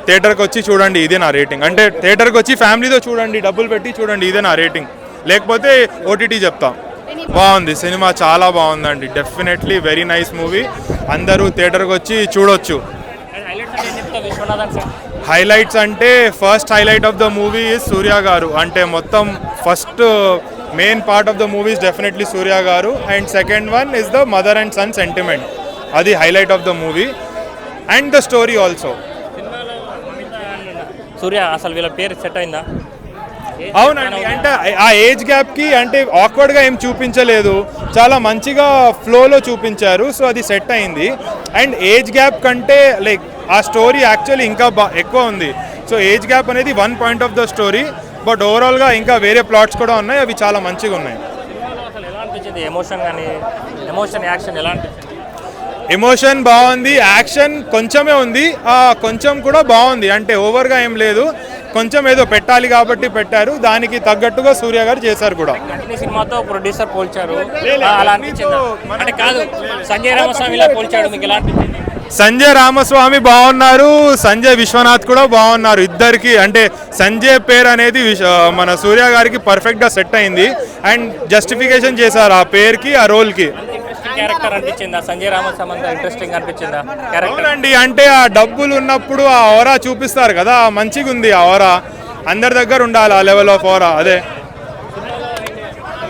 థియేటర్కి వచ్చి చూడండి, ఇదే నా రేటింగ్. అంటే థియేటర్కి వచ్చి ఫ్యామిలీతో చూడండి, డబ్బులు పెట్టి చూడండి, ఇదే నా రేటింగ్. లేకపోతే ఓటీటీ చెప్తా. బాగుంది సినిమా, చాలా బాగుందండి. Definitely very nice movie. అందరూ థియేటర్కి వచ్చి చూడొచ్చు. హైలైట్స్ అంటే first highlight of the movie is Suriya garu. అంటే మొత్తం first main part of the movie is definitely Suriya garu. And second one is the mother and son sentiment. అది highlight of the movie and the story also. Suriya అసలు వీళ్ళ పేరు set అయిందా? అవునండి, అంటే ఆ ఏజ్ గ్యాప్కి అంటే ఆక్వర్డ్గా ఏం చూపించలేదు, చాలా మంచిగా ఫ్లోలో చూపించారు. సో అది సెట్ అయింది. అండ్ ఏజ్ గ్యాప్ కంటే లైక్ ఆ స్టోరీ యాక్చువల్లీ ఇంకా ఎక్కువ ఉంది. సో ఏజ్ గ్యాప్ అనేది one point of the story, but ఓవరాల్గా ఇంకా వేరే ప్లాట్స్ కూడా ఉన్నాయి, అవి చాలా మంచిగా ఉన్నాయి. అసలు ఎలా అనిపించింది? ఎమోషన్ కానీ ఎమోషన్ యాక్షన్ ఎలా అనిపించింది? ఎమోషన్ బాగుంది, యాక్షన్ కొంచెమే ఉంది, కొంచెం కూడా బాగుంది. అంటే ఓవర్గా ఏం లేదు, కొంచెం ఏదో పెట్టాలి కాబట్టి పెట్టారు, దానికి తగ్గట్టుగా సూర్య గారు చేశారు కూడా. సినిమాతో ప్రొడ్యూసర్ పోల్చారు, అలా అనిపించింది? అంటే కాదు, సంజయ్ రామస్వామిలా పోల్చాడు, మీకు ఎలా అనిపించింది? సంజయ్ రామస్వామి బాగున్నారు, సంజయ్ విశ్వనాథ్ కూడా బాగున్నారు. ఇద్దరికి అంటే సంజయ్ పేరు అనేది మన సూర్య గారికి పర్ఫెక్ట్గా సెట్ అయింది. అండ్ జస్టిఫికేషన్ చేశారు ఆ పేరుకి, ఆ రోల్కి. క్యారెక్టర్ అనిపించిందా సంజయ్ రామస్వామి? అంతా ఇంట్రెస్టింగ్ అనిపించిందా క్యారెక్టర్? అవునండి, అంటే ఆ డబ్బులు ఉన్నప్పుడు ఆ ఓరా చూపిస్తారు కదా, మంచిగా ఉంది ఆ ఓరా. అందరి దగ్గర ఉండాలి ఆ లెవెల్ ఆఫ్ ఓరా. అదే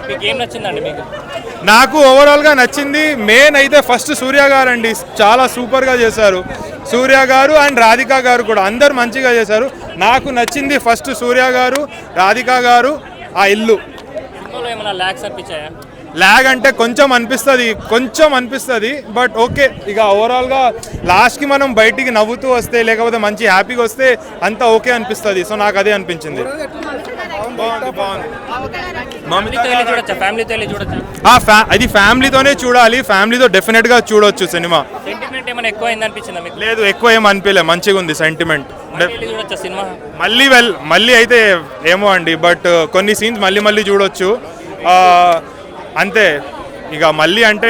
మీకు ఏం నచ్చిందండి? మీకు నాకు ఓవరాల్గా నచ్చింది మెయిన్ అయితే ఫస్ట్ సూర్య గారు అండి, చాలా సూపర్గా చేశారు సూర్య గారు. అండ్ రాధిక గారు కూడా, అందరు మంచిగా చేశారు. నాకు నచ్చింది ఫస్ట్ సూర్య గారు, రాధిక గారు, ఆ ఇల్లు. ఏమైనా ల్యాక్స్ అనిపించాయా? ల్యాగ్ అంటే కొంచెం అనిపిస్తుంది, బట్ ఓకే. ఇక ఓవరాల్గా లాస్ట్కి మనం బయటికి నవ్వుతూ వస్తే, లేకపోతే మంచి హ్యాపీగా వస్తే అంతా ఓకే అనిపిస్తుంది. సో నాకు అదే అనిపించింది. అది ఫ్యామిలీతోనే చూడాలి, ఫ్యామిలీతో డెఫినెట్గా చూడొచ్చు సినిమా. లేదు, ఎక్కువ ఏం అనిపించలే, మంచిగా ఉంది సెంటిమెంట్. మళ్ళీ అయితే ఏమో అండి, బట్ కొన్ని సీన్స్ మళ్ళీ చూడొచ్చు అంతే. ఇక మళ్ళీ అంటే